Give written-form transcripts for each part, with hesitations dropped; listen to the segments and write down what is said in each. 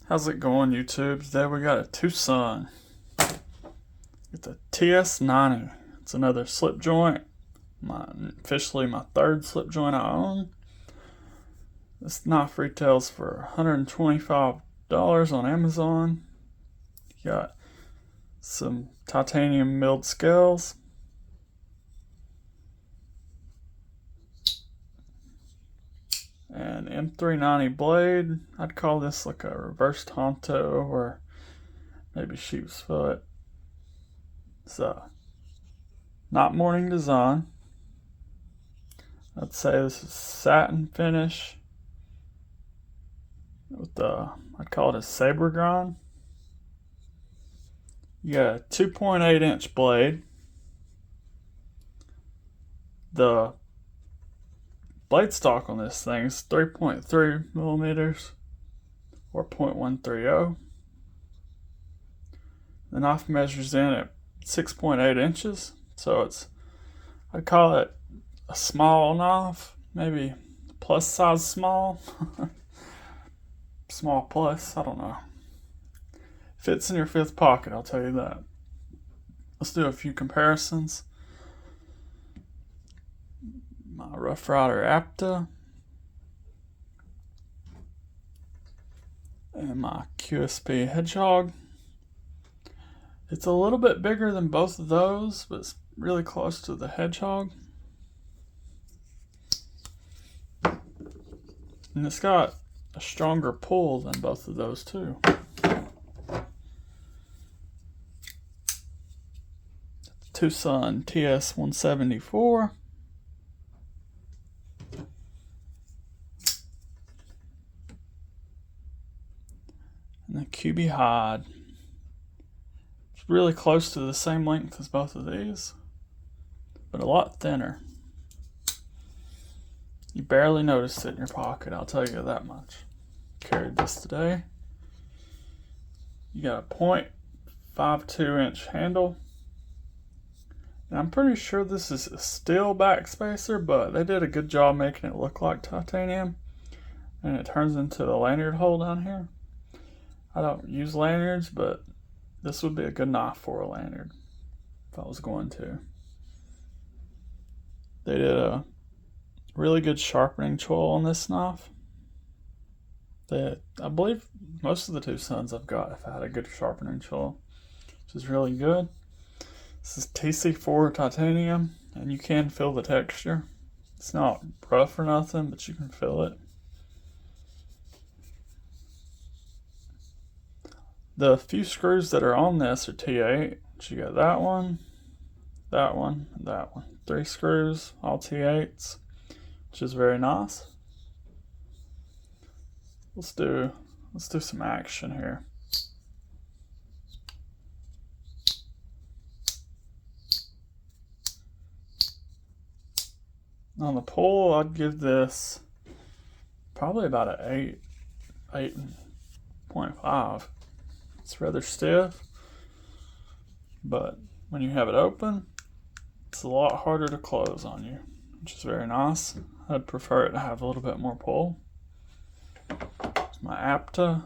How's it going, YouTube? Today we got a Twosun. It's a TS90. It's another slip joint. Officially my third slip joint I own. This knife retails for $125 on Amazon. You got some titanium milled scales. An M390 blade. I'd call this like a reverse Tonto or maybe sheep's foot. It's not morning design. I'd say this is satin finish with I'd call it a saber grind. You got a 2.8 inch blade. The blade stock on this thing is 3.3 millimeters or 0.130. The knife measures in at 6.8 inches, so I'd call it a small knife, maybe plus size small. Small plus, I don't know. Fits in your fifth pocket, I'll tell you that. Let's do a few comparisons. My Rough Rider Apta and my QSP Hedgehog. It's a little bit bigger than both of those, but it's really close to the Hedgehog. And it's got a stronger pull than both of those too. Twosun TS174. And the QB Hide. It's really close to the same length as both of these, but a lot thinner. You barely noticed it in your pocket, I'll tell you that much. Carried this today. You got a 0.52 inch handle. And I'm pretty sure this is a steel backspacer, but they did a good job making it look like titanium. And it turns into the lanyard hole down here. I don't use lanyards, but this would be a good knife for a lanyard if I was going to. They did a really good sharpening choil on this knife. I believe most of the Twosuns I've got have had a good sharpening choil, which is really good. This is TC4 titanium, and you can feel the texture. It's not rough or nothing, but you can feel it. The few screws that are on this are T8. So you got that one, that one, and that one. 3 screws, all T8s, which is very nice. Let's do some action here. On the pull, I'd give this probably about an 8.5. It's rather stiff, but when you have it open, it's a lot harder to close on you, which is very nice. I'd prefer it to have a little bit more pull. It's my Apta.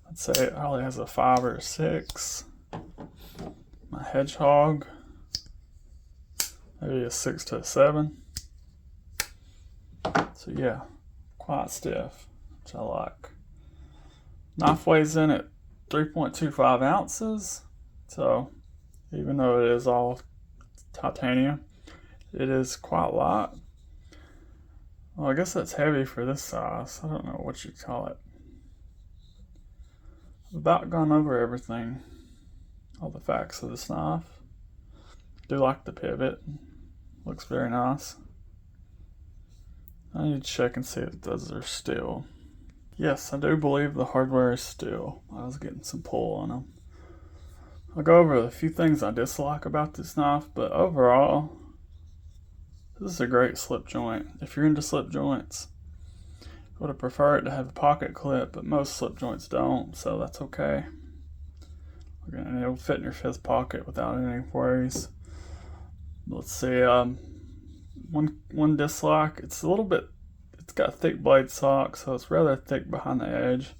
I'd say it probably has a 5 or a 6. My Hedgehog, maybe a 6 to a 7. So yeah, quite stiff, which I like. Knife weighs in at 3.25 ounces, so even though it is all titanium, it is quite light. Well, I guess that's heavy for this size. I don't know what you'd call it. I've about gone over everything, all the facts of this knife. I do like the pivot. Looks very nice. I need to check and see if those are steel. Yes, I do believe the hardware is steel. I was getting some pull on them. I'll go over a few things I dislike about this knife, but overall, this is a great slip joint. If you're into slip joints, I would have preferred to have a pocket clip, but most slip joints don't, so that's okay. And it'll fit in your fifth pocket without any worries. Let's see, one dislike, it's got thick blade stock, so it's rather thick behind the edge.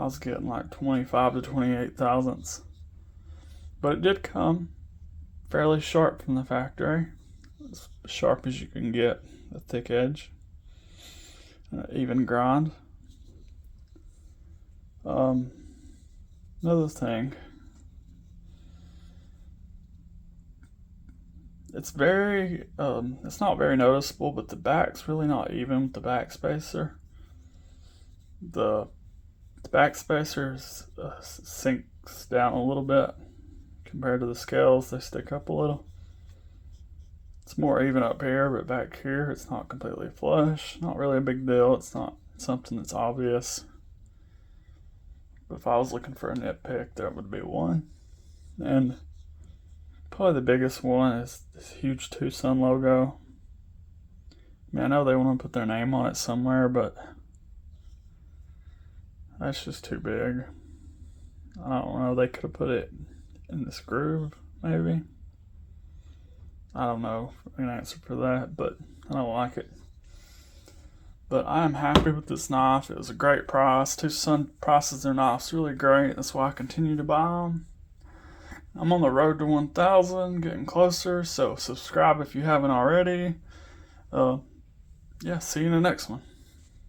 I was getting like 25 to 28 thousandths. But it did come fairly sharp from the factory. As sharp as you can get, a thick edge, even grind. Another thing, it's not very noticeable, but the back's really not even with the backspacer. The backspacer sinks down a little bit compared to the scales. They stick up a little. It's more even up here, but back here it's not completely flush. Not really a big deal. It's not something that's obvious. But if I was looking for a nitpick, that would be one. And probably the biggest one is this huge Twosun logo. I mean, I know they want to put their name on it somewhere, but that's just too big. I don't know, they could have put it in this groove, maybe. I don't know an answer for that, but I don't like it. But I am happy with this knife. It was a great price. Twosun prices their knives really great. That's why I continue to buy them. I'm on the road to 1,000, getting closer. So subscribe if you haven't already. Yeah, see you in the next one.